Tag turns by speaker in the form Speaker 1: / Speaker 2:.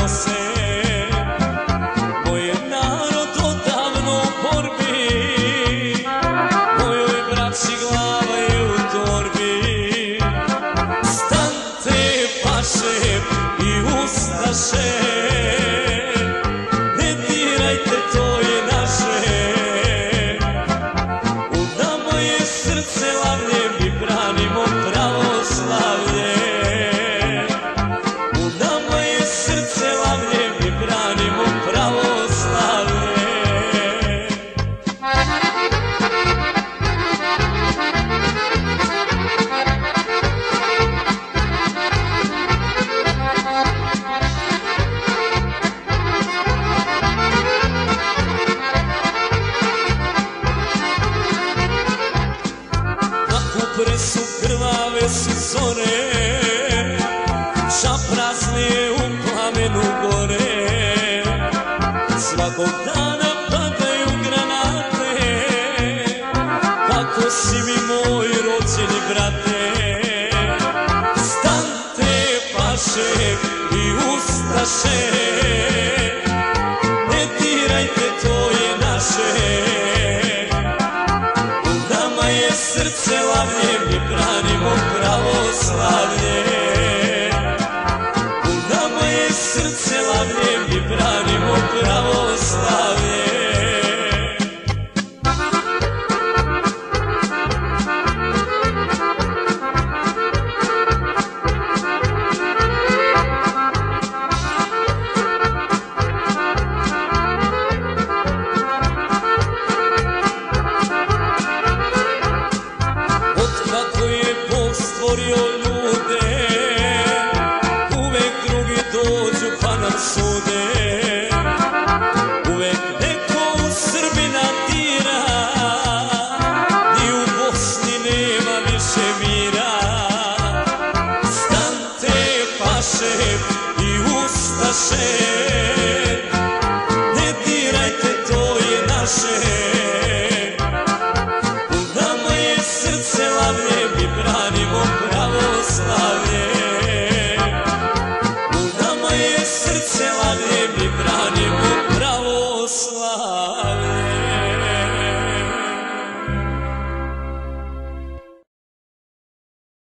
Speaker 1: se. Moj je narod odavno u borbi, mojoj braći glava je u torbi. Stante paše i ustaše, ne dirajte, to je naše. U nama je srce lavlje, mi branimo pravoslavlje. U nama je srce lavlje, mi branimo pravoslavlje. Kupre su krvave su zore, šaprazne je u plamenu gore. Svakog dana padaju granate, kako si mi moj rođeni brate. Stante paše i ustaše, ne dirajte, to je naše. Srce lavlje, mi branimo pravoslavlje. U nama je srce lavlje, mi branimo pravoslavlje. Stvorio ljude, uvek drugi dođu pa nam sude. Uvek neko u Srbina tira, ni u Bosni nema više mira. Stante paše i ustaše, ne dirajte, to je naše. U nama je srce lavlje, mi branimo pravoslavlje. U nama je srce lavlje, mi